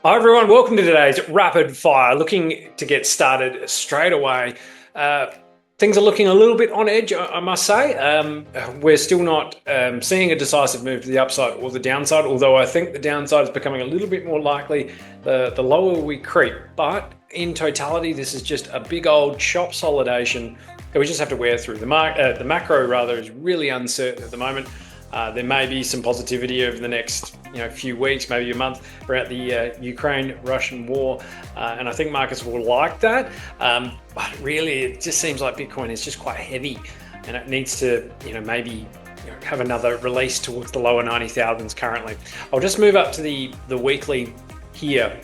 Hi everyone, welcome to today's rapid fire. Looking to get started straight away. Things are looking a little bit on edge, I must say. We're still not seeing a decisive move to the upside or the downside, although I think the downside is becoming a little bit more likely the lower we creep. But in totality, this is just a big old chop solidation that we just have to wear through. The macro rather is really uncertain at the moment. There may be some positivity over the next few weeks, maybe a month, throughout the Ukraine-Russian war, and I think markets will like that. But really, it just seems like Bitcoin is just quite heavy, and it needs to, maybe have another release towards the lower 90,000s currently. I'll just move up to the weekly here.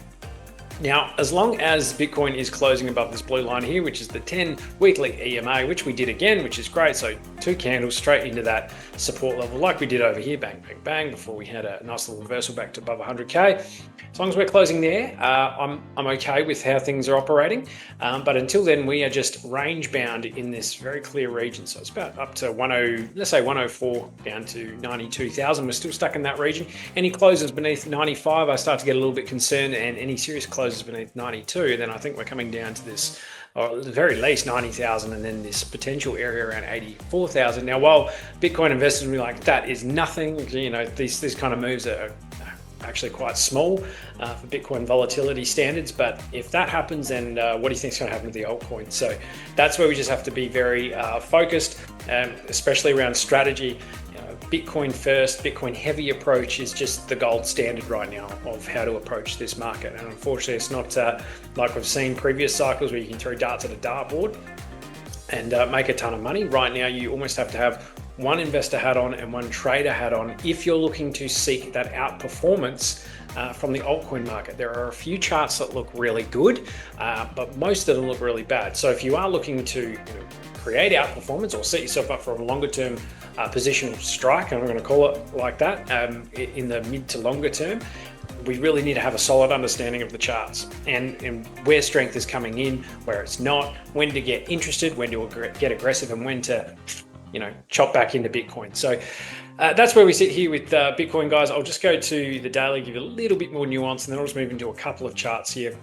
Now, as long as Bitcoin is closing above this blue line here, which is the 10 weekly EMA, which we did again, which is great. So 2 candles straight into that support level like we did over here, bang, bang, bang, before we had a nice little reversal back to above 100K. As long as we're closing there, I'm okay with how things are operating. But until then, we are just range bound in this very clear region. So it's about up to 104 down to 92,000. We're still stuck in that region. Any closes beneath 95, I start to get a little bit concerned, and any serious closes beneath 92, then I think we're coming down to this, or at the very least 90,000, and then this potential area around 84,000. Now, while Bitcoin investors will be like, that is nothing, these kind of moves are actually quite small for Bitcoin volatility standards. But if that happens, then what do you think is going to happen to the altcoins? So that's where we just have to be very focused, especially around strategy. Bitcoin first, Bitcoin heavy approach is just the gold standard right now of how to approach this market. And unfortunately, it's not like we've seen previous cycles where you can throw darts at a dartboard and make a ton of money. Right now, you almost have to have one investor hat on and one trader hat on if you're looking to seek that outperformance from the altcoin market. There are a few charts that look really good, but most of them look really bad. So if you are looking to create outperformance or set yourself up for a longer term positional strike, and I'm going to call it like that, in the mid to longer term, we really need to have a solid understanding of the charts and where strength is coming in, where it's not, when to get interested, when to get aggressive, and when to chop back into Bitcoin. So that's where we sit here with Bitcoin, guys. I'll just go to the daily, give you a little bit more nuance, and then I'll just move into a couple of charts here.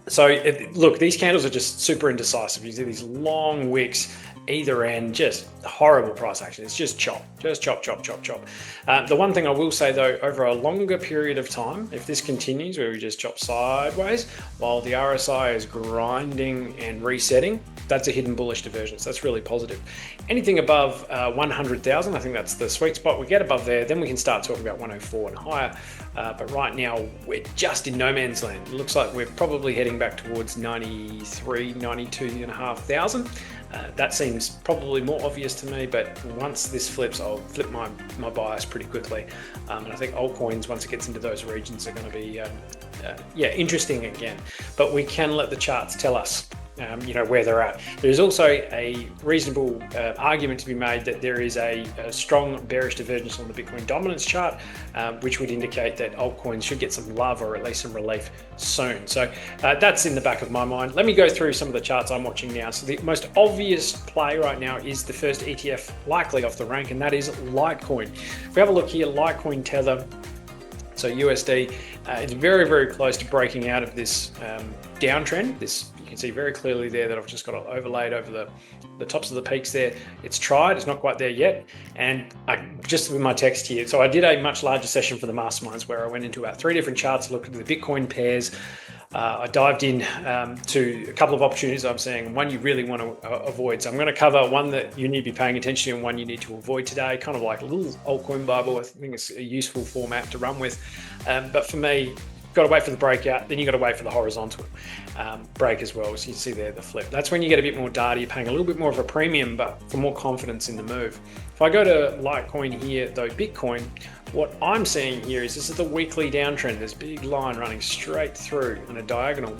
So look, these candles are just super indecisive. You see these long wicks either end, just horrible price action. It's just chop, chop, chop, chop. The one thing I will say though, over a longer period of time, if this continues where we just chop sideways while the RSI is grinding and resetting, that's a hidden bullish divergence. That's really positive. Anything above 100,000, I think that's the sweet spot. We get above there, then we can start talking about 104 and higher. But right now, we're just in no man's land. It looks like we're probably heading back towards 93, 92,500. That seems probably more obvious to me, but once this flips, I'll flip my bias pretty quickly. And I think altcoins, once it gets into those regions, are going to be interesting again. But we can let the charts tell us where they're at. There's also a reasonable argument to be made that there is a strong bearish divergence on the Bitcoin dominance chart, which would indicate that altcoins should get some love or at least some relief soon. So that's in the back of my mind. Let me go through some of the charts I'm watching now. So the most obvious play right now is the first ETF likely off the rank, and that is Litecoin. If we have a look here, Litecoin Tether, so USD, it's very, very close to breaking out of this downtrend. You can see very clearly there that I've just got it overlaid over the tops of the peaks there. It's tried, it's not quite there yet. And just with my text here, so I did a much larger session for the masterminds where I went into about 3 different charts, looked at the Bitcoin pairs. I dived in to a couple of opportunities I'm seeing, one you really want to avoid. So I'm going to cover one that you need to be paying attention to and one you need to avoid today, kind of like a little altcoin Bible. I think it's a useful format to run with. But for me, got to wait for the breakout, then you got to wait for the horizontal break as well. So you see there the flip. That's when you get a bit more data, you're paying a little bit more of a premium, but for more confidence in the move. If I go to Litecoin here, though, Bitcoin, what I'm seeing here is this is the weekly downtrend, this big line running straight through in a diagonal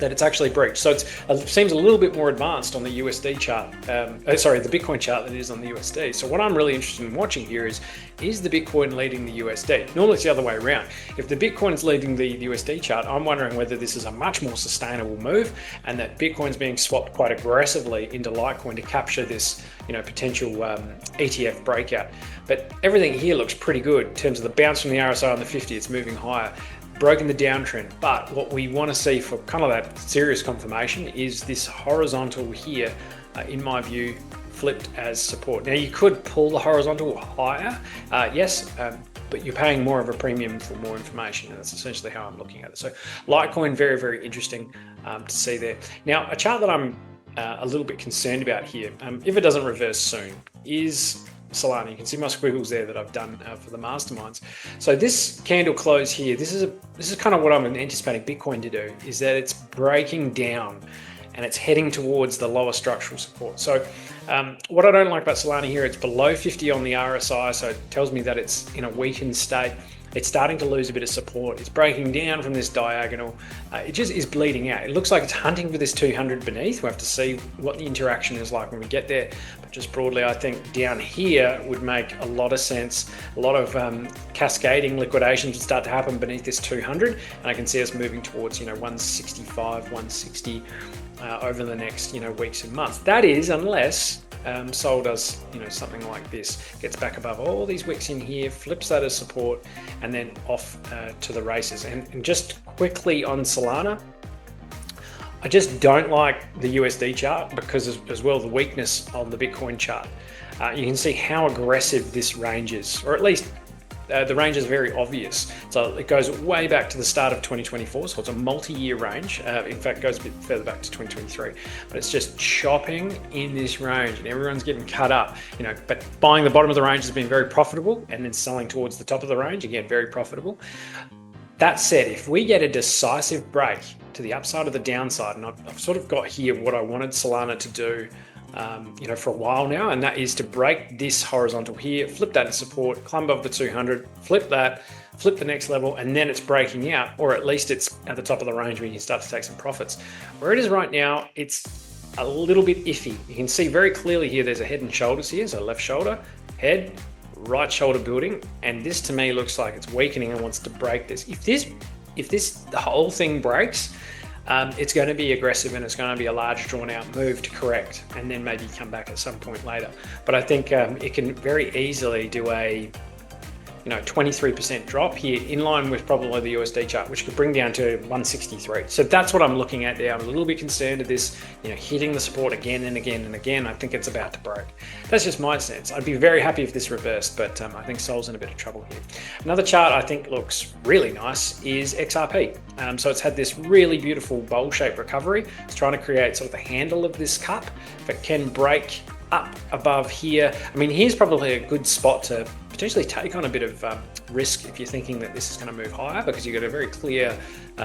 that it's actually breached. So it seems a little bit more advanced on the USD chart, the Bitcoin chart than it is on the USD. So what I'm really interested in watching here is the Bitcoin leading the USD? Normally it's the other way around. If the Bitcoin's leading the USD chart, I'm wondering whether this is a much more sustainable move and that Bitcoin's being swapped quite aggressively into Litecoin to capture this potential ETF breakout. But everything here looks pretty good in terms of the bounce from the RSI on the 50, it's moving higher. broken the downtrend. But what we want to see for kind of that serious confirmation is this horizontal here, in my view, flipped as support. Now you could pull the horizontal higher, yes, but you're paying more of a premium for more information, and that's essentially how I'm looking at it. So Litecoin, very, very interesting to see there. Now, a chart that I'm a little bit concerned about here, if it doesn't reverse soon, is Solana. You can see my squiggles there that I've done for the masterminds. So this candle close here, this is kind of what I'm anticipating Bitcoin to do, is that it's breaking down and it's heading towards the lower structural support. So what I don't like about Solana here, it's below 50 on the RSI, so it tells me that it's in a weakened state. It's starting to lose a bit of support. It's breaking down from this diagonal. It just is bleeding out. It looks like it's hunting for this 200 beneath. We'll have to see what the interaction is like when we get there. But just broadly, I think down here would make a lot of sense. A lot of cascading liquidations would start to happen beneath this 200. And I can see us moving towards, 165, 160 over the next, weeks and months. That is, unless Sol does, something like this, gets back above all these wicks in here, flips that as support, and then off to the races. And just quickly on Solana, I just don't like the USD chart because as well the weakness on the Bitcoin chart. You can see how aggressive this range is, or at least the range is very obvious. So it goes way back to the start of 2024, so it's a multi-year range. In fact, it goes a bit further back to 2023, but it's just chopping in this range and everyone's getting cut up, but buying the bottom of the range has been very profitable, and then selling towards the top of the range, again, very profitable. That said, if we get a decisive break to the upside or the downside, and I've sort of got here what I wanted Solana to do for a while now, and that is to break this horizontal here, flip that to support, climb above the 200, flip that, flip the next level, and then it's breaking out, or at least it's at the top of the range where you can start to take some profits. Where it is right now, it's a little bit iffy. You can see very clearly here there's a head and shoulders here, so left shoulder, head, right shoulder building, and this to me looks like it's weakening and wants to break this. If the whole thing breaks, it's going to be aggressive and it's going to be a large drawn out move to correct and then maybe come back at some point later. But I think it can very easily do a 23% drop here in line with probably the USD chart, which could bring down to 163. So that's what I'm looking at there. I'm a little bit concerned at this, hitting the support again and again and again. I think it's about to break. That's just my sense. I'd be very happy if this reversed, but I think Sol's in a bit of trouble here. Another chart I think looks really nice is XRP. So it's had this really beautiful bowl-shaped recovery. It's trying to create sort of the handle of this cup. If it can break up above here, here's probably a good spot to potentially take on a bit of risk if you're thinking that this is going to move higher, because you've got a very clear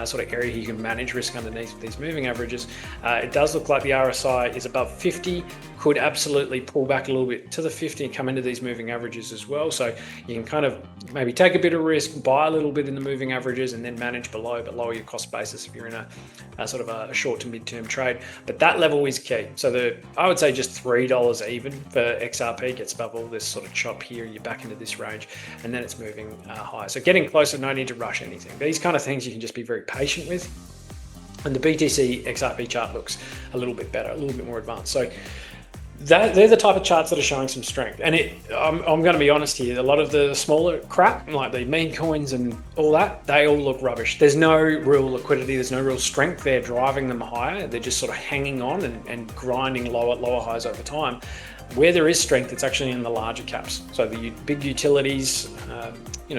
sort of area you can manage risk underneath these moving averages. It does look like the RSI is above 50, could absolutely pull back a little bit to the 50 and come into these moving averages as well. So you can kind of maybe take a bit of risk, buy a little bit in the moving averages, and then manage below, but lower your cost basis if you're in a sort of a short to mid-term trade. But that level is key. So I would say just $3 even for XRP gets above all this sort of chop here, you're back into this range, and then it's moving higher. So getting closer, no need to rush anything. These kind of things you can just be very patient with. And the BTC XRP chart looks a little bit better, a little bit more advanced. So they're the type of charts that are showing some strength. And I'm going to be honest here, a lot of the smaller crap, like the meme coins and all that, they all look rubbish. There's no real liquidity, there's no real strength there driving them higher. They're just sort of hanging on and grinding lower highs over time. Where there is strength, it's actually in the larger caps. So the big utilities,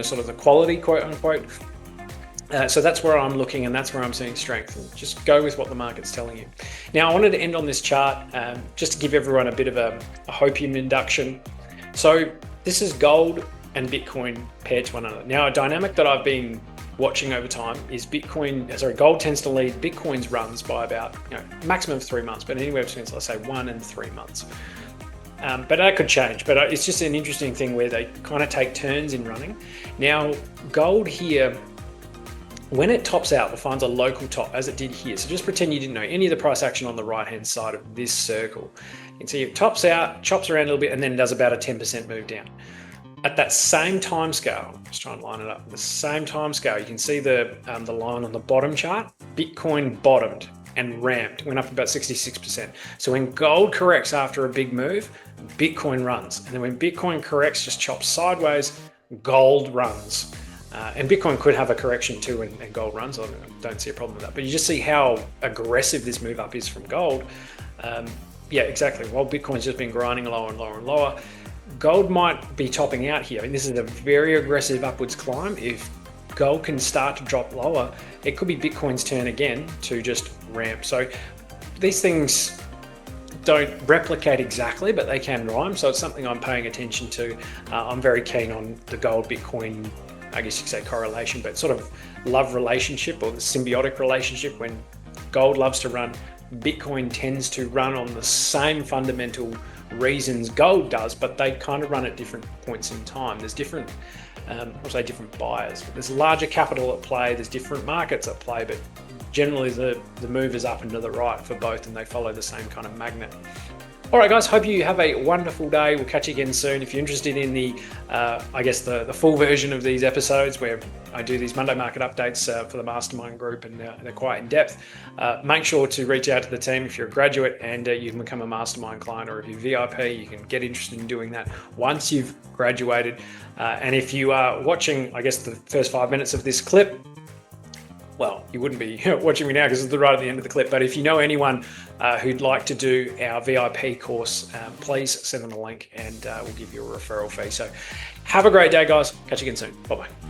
sort of the quality, quote unquote. So that's where I'm looking, and that's where I'm seeing strength. And just go with what the market's telling you. Now, I wanted to end on this chart just to give everyone a bit of a hopium induction. So this is gold and Bitcoin paired to one another. Now, a dynamic that I've been watching over time is gold tends to lead Bitcoin's runs by about maximum of 3 months, but anywhere between, let's say, 1 and 3 months. But that could change, but it's just an interesting thing where they kind of take turns in running. Now, gold here, when it tops out, it finds a local top, as it did here. So just pretend you didn't know any of the price action on the right-hand side of this circle. You can see it tops out, chops around a little bit, and then does about a 10% move down. At that same time scale, just try and line it up, the same time scale, you can see the line on the bottom chart, Bitcoin bottomed and ramped, went up about 66%. So when gold corrects after a big move, Bitcoin runs. And then when Bitcoin corrects, just chops sideways, gold runs. And Bitcoin could have a correction too, and gold runs. I don't see a problem with that. But you just see how aggressive this move up is from gold. Yeah, exactly. While Bitcoin's just been grinding lower and lower and lower, gold might be topping out here. I mean, this is a very aggressive upwards climb. If gold can start to drop lower, it could be Bitcoin's turn again to just ramp. So these things don't replicate exactly, but they can rhyme. So it's something I'm paying attention to. I'm very keen on the gold Bitcoin, I guess you could say correlation, but sort of love relationship, or the symbiotic relationship. When gold loves to run, Bitcoin tends to run on the same fundamental reasons gold does, but they kind of run at different points in time. There's different, I'll say different buyers. There's larger capital at play, there's different markets at play, but generally the move is up and to the right for both, and they follow the same kind of magnet. All right, guys, hope you have a wonderful day. We'll catch you again soon. If you're interested in the, I guess, the full version of these episodes where I do these Monday market updates for the mastermind group, and they're quite in depth, make sure to reach out to the team if you're a graduate and you can become a mastermind client, or if you're VIP, you can get interested in doing that once you've graduated. And if you are watching, I guess, the first 5 minutes of this clip, well, you wouldn't be watching me now because it's right at the end of the clip, but if you know anyone who'd like to do our VIP course, please send them a link and we'll give you a referral fee. So have a great day, guys. Catch you again soon. Bye-bye.